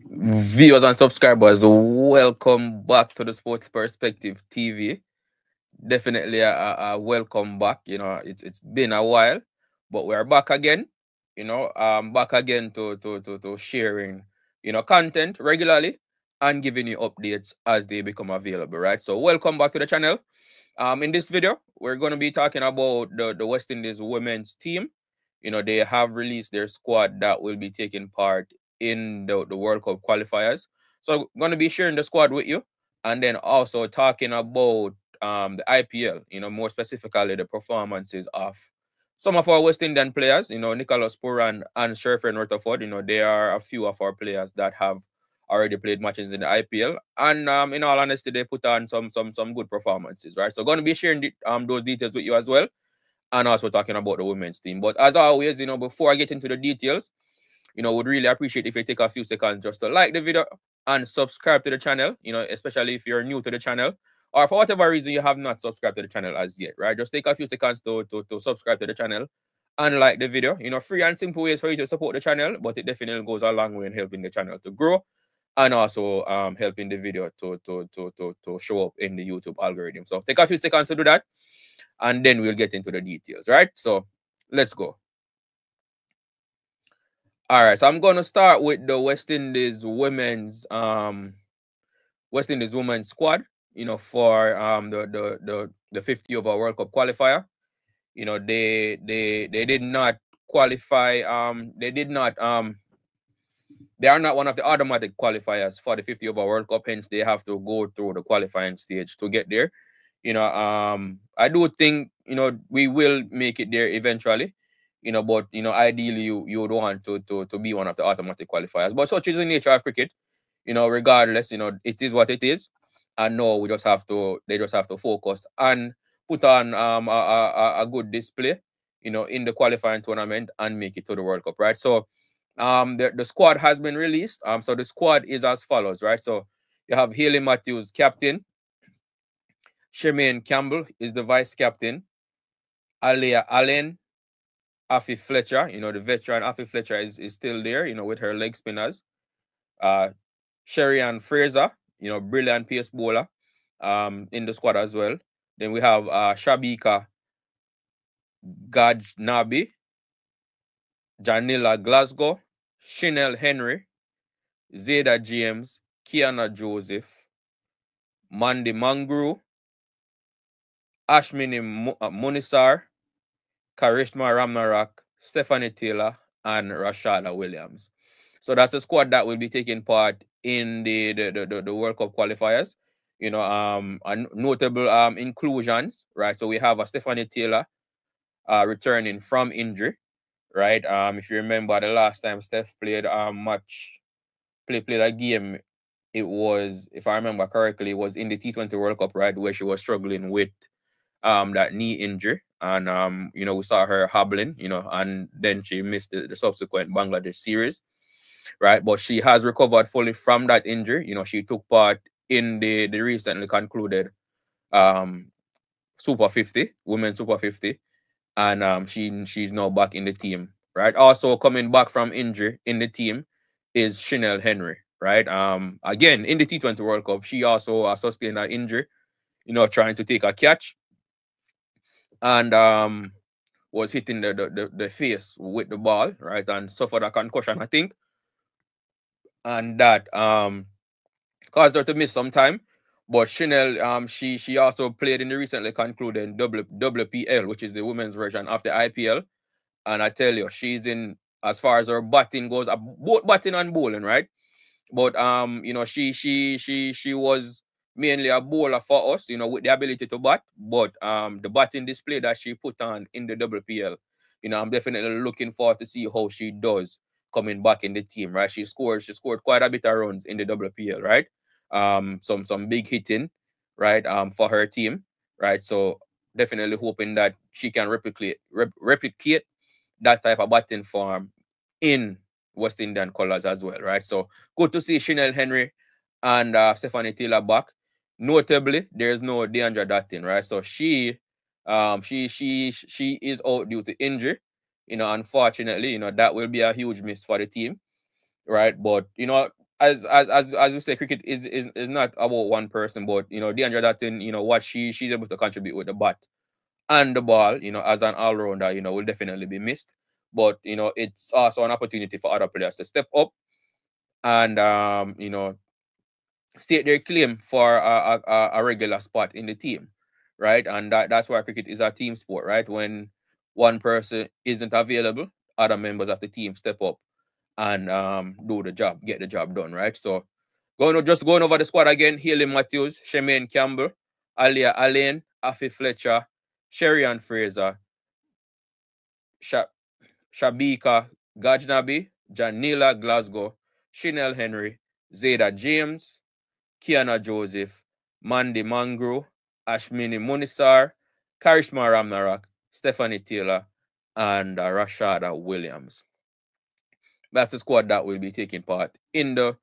Viewers and subscribers, welcome back to the Sports Perspective TV. Definitely a welcome back. It's been a while, but we're back again. Back again to sharing content regularly and giving you updates as they become available. Right. So welcome back to the channel. In this video, we're going to be talking about the West Indies women's team. They have released their squad that will be taking part in the World Cup qualifiers. So I'm going to be sharing the squad with you, and then also talking about the IPL, more specifically the performances of some of our West Indian players, Nicholas Pooran and Shamar Rutherford. They are a few of our players that have already played matches in the IPL, and in all honesty, they put on some good performances, right? So, going to be sharing those details with you as well, and also talking about the women's team. But as always, before I get into the details, would really appreciate if you take a few seconds just to like the video and subscribe to the channel. Especially if you're new to the channel, or for whatever reason you have not subscribed to the channel as yet, right? Just take a few seconds to subscribe to the channel and like the video. Free and simple ways for you to support the channel, but it definitely goes a long way in helping the channel to grow and also helping the video to show up in the YouTube algorithm. So take a few seconds to do that, and then we'll get into the details, right? So let's go. All right, so I'm gonna start with the West Indies women's squad. For the 50 over World Cup qualifier. They did not qualify. They are not one of the automatic qualifiers for the 50 over World Cup. Hence, they have to go through the qualifying stage to get there. I do think we will make it there eventually. But ideally you would want to be one of the automatic qualifiers. But such is the nature of cricket. Regardless, it is what it is. And no, they just have to focus and put on a good display, in the qualifying tournament and make it to the World Cup, right? So the squad has been released. So the squad is as follows, right? So you have Hayley Matthews, captain. Shermaine Campbell is the vice captain. Alia Allen, Afi Fletcher, the veteran Afi Fletcher is still there, with her leg spinners. Sherry-Ann Fraser, brilliant pace bowler, in the squad as well. Then we have Shabika Gajnabi, Janila Glasgow, Chanel Henry, Zeda James, Kiana Joseph, Mandy Mangru, Ashmini Munisar, Karishma Ramnarak, Stephanie Taylor, and Rashada Williams. So that's the squad that will be taking part in the World Cup qualifiers. Notable inclusions, right? So we have a Stephanie Taylor returning from injury, right? If you remember the last time Steph played played a game, it was, if I remember correctly, it was in the T20 World Cup, right, where she was struggling with that knee injury, and we saw her hobbling, and then she missed the subsequent Bangladesh series, right? But she has recovered fully from that injury. She took part in the recently concluded Super 50, Women's Super 50, and she's now back in the team, right? Also coming back from injury in the team is Chanel Henry, right? Again, in the T20 World Cup, she also sustained an injury, trying to take a catch, and was hitting the face with the ball, right, and suffered a concussion, I think, and that caused her to miss some time. But Chanel, she also played in the recently concluded WPL, which is the women's version of the IPL, and I tell you, she's in, as far as her batting goes, both batting and bowling, right? But she was mainly a bowler for us, with the ability to bat. But the batting display that she put on in the WPL, I'm definitely looking forward to see how she does coming back in the team, right? She scored quite a bit of runs in the WPL, right? Some big hitting, right? For her team, right? So definitely hoping that she can replicate that type of batting form in West Indian colours as well, right? So good to see Chanel Henry and Stephanie Taylor back. Notably, there's no Deandra Dattin, right? So she is out due to injury. Unfortunately, that will be a huge miss for the team, right? But as we say, cricket is not about one person, but you know, Deandra Dottin, you know, what she's able to contribute with the bat and the ball, you know, as an all rounder, you know, will definitely be missed. But you know, it's also an opportunity for other players to step up and you know, state their claim for a regular spot in the team, right? And that's why cricket is a team sport, right? When one person isn't available, other members of the team step up and do the job, get the job done, right? So going over the squad again: Haley Matthews, Shemaine Campbell, Alia Alain, Afi Fletcher, Sherry-Ann Fraser, Shabika Gajnabi, Janila Glasgow, Chanel Henry, Zeda James, Kiana Joseph, Mandy Mangro, Ashmini Munisar, Karishma Ramnarak, Stephanie Taylor, and Rashada Williams. That's the squad that will be taking part in the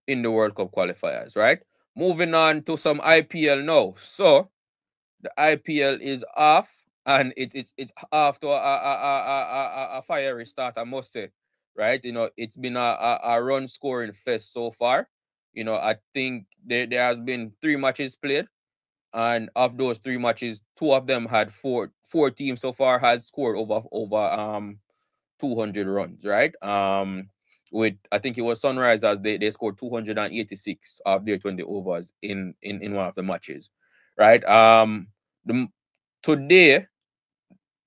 World Cup qualifiers, right? Moving on to some IPL now. So the IPL is off, and it's off to a fiery start, I must say, right? You know, it's been a run scoring fest so far. You know, I think there has been 3 matches played, and of those 3 matches, 2 of them had four teams so far had scored over 200 runs, right? With I think it was Sunrisers, they scored 286 of their 20 overs in one of the matches, right? The, Today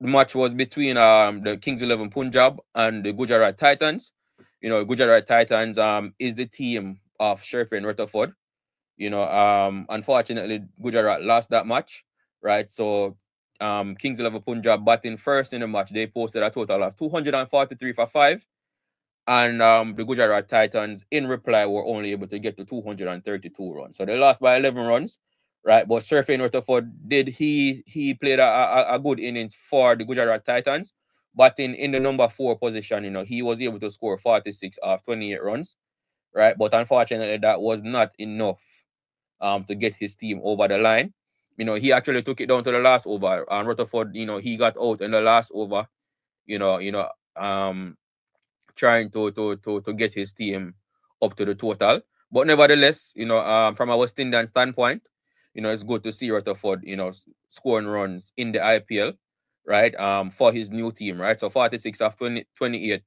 the match was between the Kings 11 Punjab and the Gujarat Titans. You know, Gujarat Titans is the team of Sheriff and Rutherford. You know, unfortunately Gujarat lost that match, right? So Kings 11 Punjab batting first in the match. They posted a total of 243 for 5. And the Gujarat Titans, in reply, were only able to get to 232 runs. So they lost by 11 runs, right? But Surfing Rutherford he played a good innings for the Gujarat Titans, but in the number 4 position, you know, he was able to score 46 off 28 runs, right? But unfortunately, that was not enough to get his team over the line. You know, he actually took it down to the last over, and Rutherford, you know, he got out in the last over. Trying to get his team up to the total. But nevertheless, you know, from a West Indian standpoint, you know, it's good to see Rutherford, you know, scoring runs in the IPL, right? For his new team, right? So 46 of 28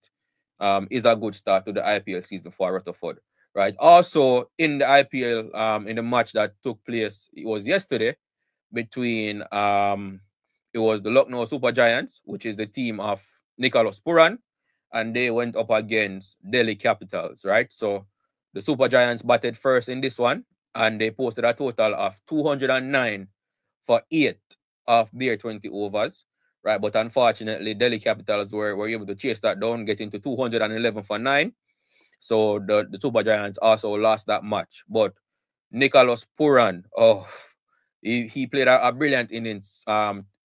is a good start to the IPL season for Rutherford, right? Also in the IPL, in the match that took place, it was yesterday between it was the Lucknow Super Giants, which is the team of Nicholas Pooran, and they went up against Delhi Capitals, right? So the Super Giants batted first in this one, and they posted a total of 209 for 8 of their 20 overs, right? But unfortunately, Delhi Capitals were able to chase that down, getting to 211 for 9. So the Super Giants also lost that match. But Nicholas Pooran, he played a brilliant innings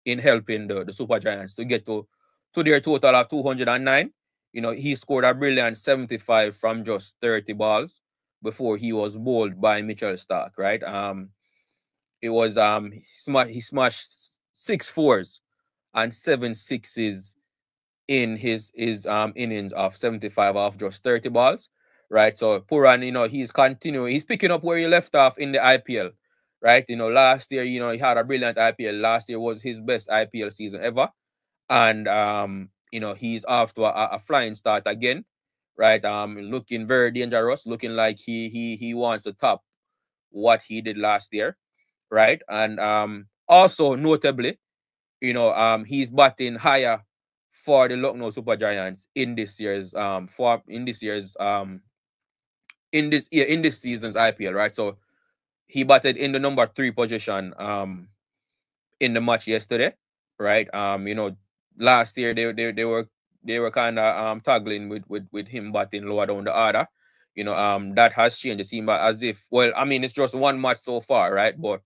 in helping the Super Giants to get to their total of 209. You know, he scored a brilliant 75 from just 30 balls before he was bowled by Mitchell Stark, right? It was he smashed 6 fours and 7 sixes in his innings of 75 off just 30 balls, right? So Pooran, you know, he's picking up where he left off in the IPL, right? You know, last year, you know, he had a brilliant IPL. Last year was his best IPL season ever. And you know, he's off to a flying start again, right? Looking very dangerous, looking like he wants to top what he did last year, right? And also notably, you know, he's batting higher for the Lucknow Super Giants in this year's in this season's IPL, right? So he batted in the number 3 position in the match yesterday, right? You know, last year they were kind of tagging with him batting lower down the order. You know, that has changed. It seems as if, well, I mean, it's just one match so far, right? But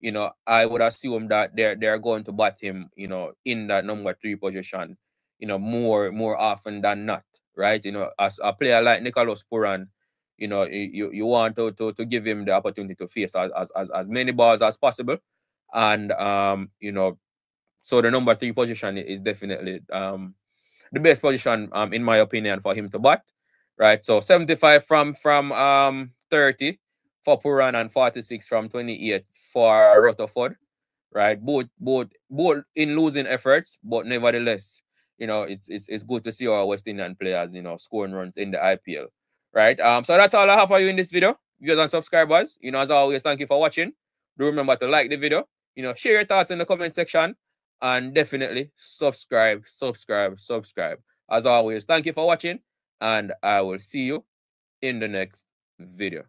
you know, I would assume that they're going to bat him, you know, in that number 3 position, you know, more often than not, right? You know, as a player like Nicholas Pooran, you know, you want to give him the opportunity to face as many balls as possible. And you know, so the number 3 position is definitely the best position in my opinion for him to bat, right? So 75 from 30 for Pooran and 46 from 28 for Rutherford, right? Both in losing efforts, but nevertheless, you know, it's good to see our West Indian players, you know, scoring runs in the IPL, right? So that's all I have for you in this video. Viewers and subscribers, you know, as always, thank you for watching. Do remember to like the video, you know, share your thoughts in the comment section, and definitely subscribe. As always, thank you for watching, and I will see you in the next video.